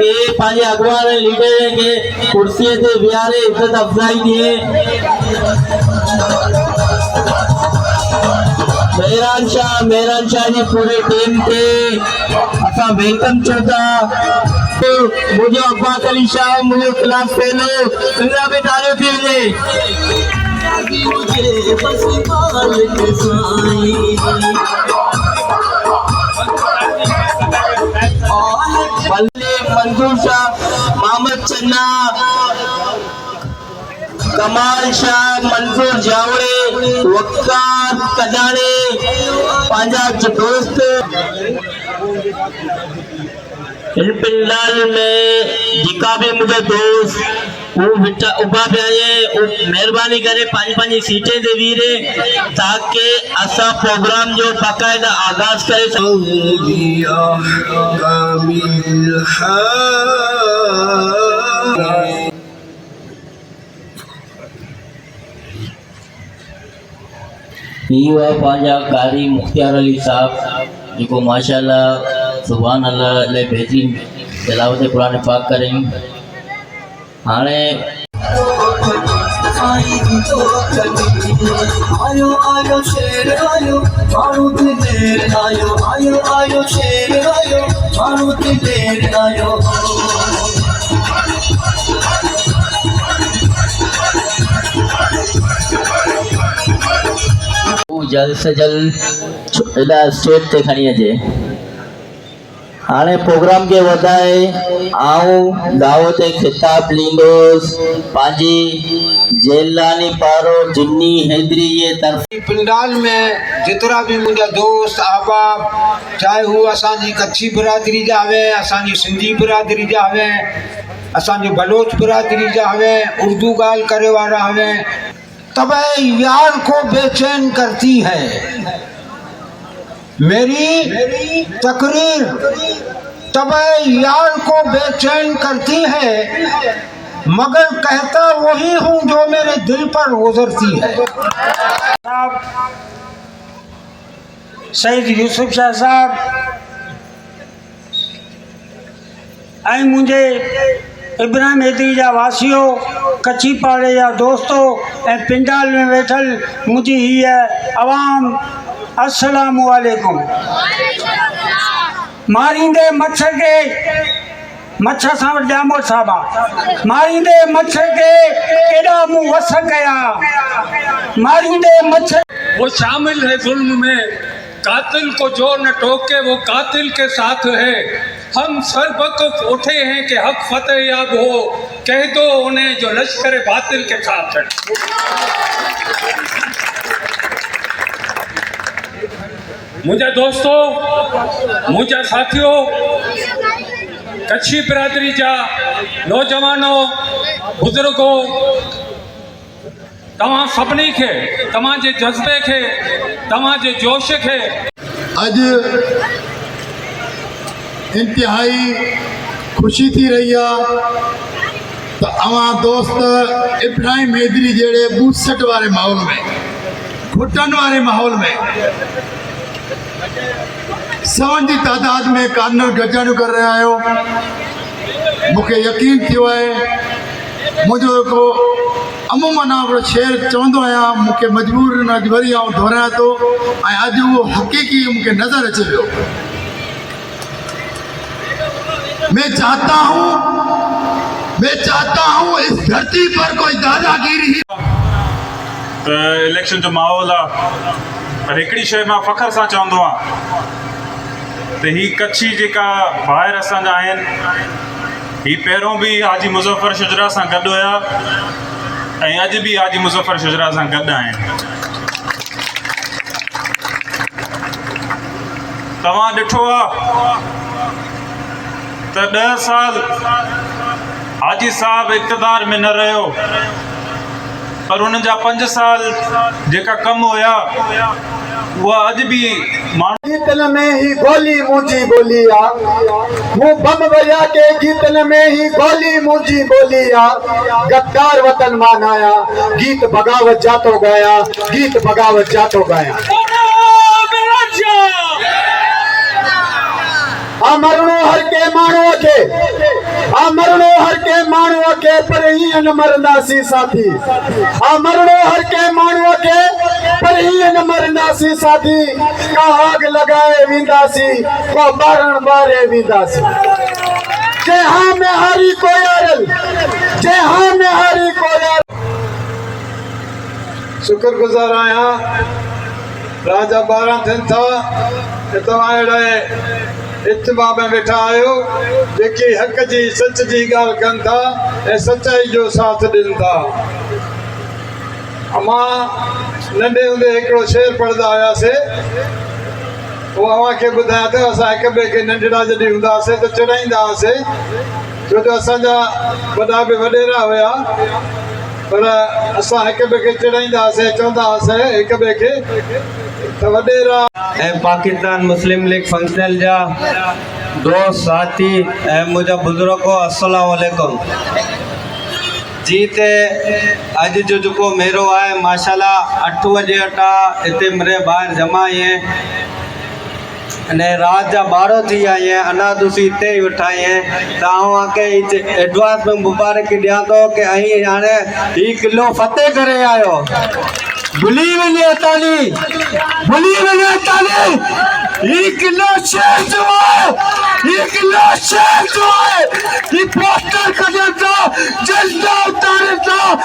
के पांच अगवान लीडर के कुर्सी से बिहारे इज्जत अफजाई दिए मेहरान शाह जी पूरे टीम के असा वेलकम चौथा तो मुझे अब्बास अली शाह मुझे खिलाफ फेलो इंदिरा पे तालियों के लिए मंजूर शाह मोहम्मद चन्ना कमाल शाह मंजूर जावड़े वकार कदाने पंजाब के दोस्त इन पिंडाल में जिका भी मुझे दोस्त वो उभा पे आए मेहरबानी करे पांच सीटें दे वीरे ताकि असा प्रोग्राम जो बाकायदा आगाज करे ये पांजा कारी मुख्तियार अली साहब जो माशाल्लाह सुभान अल्लाह ले बेहतरीन तिलावत कुरान पाक करें हाणे आयो आयो शेर आयो मारू देर आयो आयो आयो शेर आयो मारू देर आयो जल्द से जल्द स्टेज ते खणी अचे हाणे प्रोग्राम के वधाए आऊं दावत खिताब लींदोस पांजी जेलानी पारो जिन्नी हैदरी ये तरफ पिंडाल में जितरा भी मुझा दोस्त अहबाब चाहे वो असांजी कच्छी बिरादरी जा हवे असांजी सिंधी बिरादरी जा हवे असांजी बलोच बिरादरी जा हवे उर्दू गाल करे वाला हवे तबे यार को बेचैन करती है मेरी तकरीर तबे यार को बेचैन करती है मगर कहता वही हूँ जो मेरे दिल पर गुजरती है। सईद यूसुफ शाह साहब ऐं मुझे इब्राहिम हैदरी जा वासियों कच्ची पाड़े जा दोस्तों ऐं पिंडाल में वेठल मुझी हीअ अवाम अस्सलामु अलैकुम। मारींदे मच्छ के मच्छ सां जामो साहबा मारींदे मच्छ के केॾा मुंह वस कया मारींदे मच्छ वो शामिल है जुल्म में कातिल को जो न टोके वो कातिल के साथ है हम सरबकफ उठे हैं कि हक फतेह याब हो कह दो उन्हें जो लश्कर बातिल के साथ है। मुझे दोस्तों मुझे साथियों कच्छी बिरादरी जा नौजवानों बुजुर्गों तव्हां सभिनी खे तव्हां जे जज़्बे खे तव्हां जे जोश खे अज इंतहाई खुशी थी रही है तो अवां दोस्त इब्राहिम हैदरी जेड़े 62 वाले माहौल में घुटन वाले माहौल में सवन की तादाद में कार्नर गजन कर रहे आयो मुझे यकीन थो है मुझो अमूमन आप शेर चवंदो आहियां मुझे मजबूर न वरी आऊं दोहरायां तो अज वो हकीकी मुझे नजर अचे पियो। मैं चाहता हूँ इस धरती पर कोई दादागिरी इलेक्शन जो माहौल है पर एकड़ी शय मां फखर सां चवंदो आहियां त ही कच्छी जेका ॿाहिरि असांजा आहिनि ही पहिरों बि हाजी मुज़फ़र शुजरा सां गॾु हुया ऐं अॼु बि हाजी मुज़फ़र शुजरा सां गॾु आहिनि। तव्हां ॾिठो आहे त 10 साल हाजी साहब इक़्तिदार में न रहियो पर उन जा 5 साल जेका कम हुया वो अॼु बि गीतन में ही गोली मुंहिंजी बोली आ मूं बम वया के गीतन में ही गोली मुंहिंजी बोली आ गद्दार वतन मान आया गीत बगावत जातो गाया गीत बगावत जातो गाया मरणो हर के माण्हूअ खे मरणो हर के माण्हूअ खे पर हीअं न मरंदासीं साथी मरणो हर के माण्हूअ खे पर हीअं न मरंदासीं साथी का आग लॻाए वेंदासीं को ॿारण ॿारे वेंदासीं जंहिं में हारी कोयारल जंहिं में हारी कोयारल शुक्रगुज़ार आहियां राजा 12 थियनि था त तव्हां अहिड़े इज्तिमा में वेठा आहियो जेकी हक़ जी सच जी ॻाल्हि कनि था ऐं सचाई जो साथ ॾियनि था मां नंढे हूंदे हिकिड़ो शेर पढ़ंदा हुआसीं उहो अव्हांखे ॿुधायां थो असां हिक ॿिए खे नंढड़ा जॾहिं हूंदा हुआसीं त चिड़ाईंदा हुआसीं छो जो असांजा वॾा बि वॾेरा हुया पर असां हिक ॿिए खे चिड़ाईंदा हुआसीं चवंदा हुआसीं हिक ॿिए खे त वॾेरा ऐं पाकिस्तान मुस्लिम लीग फंक्शनल जा दोस्त साथी ऐं मुंहिंजा बुज़ुर्गो अस्सलाम वालेकुम जी ते अॼु जो जेको मेरो आहे माशाल्लाह 8 वजे अटा हिते मेरे ॿाहिरि जमा आहिनि अने रात जा 12 थी विया आहिनि अञा तुसीं हिते ई वेठा आहिनि तव्हांखे एडवांस में मुबारक ॾियां थो की ऐं हाणे हीउ किलो फतेह करे आयो भुली वञे ताली हीउ किलो शेर जो आहे हीउ पोस्टर कढनि था झंडा उतारनि था